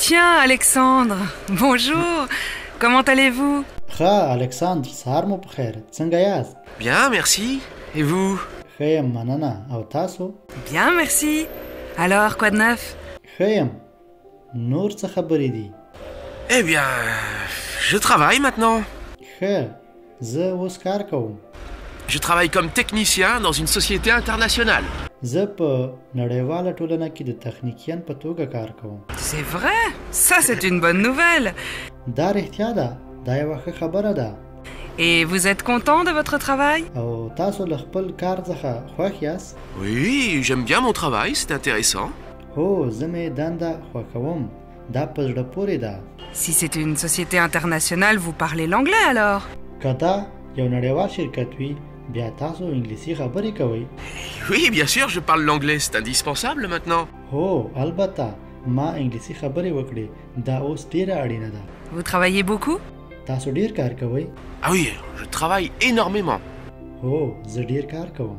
Tiens, Alexandre, bonjour. Comment allez-vous? ښه الکساندر سهار مو په خیر څنګه یاست؟ Bien, merci. Et vous? ښه یم مننه او تاسو؟ Bien, merci. Alors, quoi de neuf? ښه یم نور څه خبرې دي؟ Eh bien, je travaille maintenant. ښه زه اوس کار کوم. Je travaille comme technicien dans une société internationale. زه په نړیواله ټولنه کې د تخنیکیان په توګه کار کوم. C'est vrai? Ça, c'est une bonne nouvelle. دا رښتیا ده دا یوه ښه خبره ده. Et vous êtes content de votre travail? او تاسو له خپل کار څخه خوښ یاست؟ Oui, j'aime bien mon travail, c'est intéressant. هو زه مې دنده خوښوم دا په زړه پورې ده. Si c'est une société internationale, vous parlez l'anglais alors? که دا یو نړیوال شرکت وي بیا تاسو انګلیسي خبرې کوئ؟ Oui, bien sûr, je parle l'anglais, c'est indispensable maintenant. هو البته ما انګلیسي خبرې وکړې دا اوس ډیره اړینه ده. Vous travaillez beaucoup? تاسو ډیر کار کوئ؟ Ah oui, je travaille énormément. هو زه ډیر کار کوم.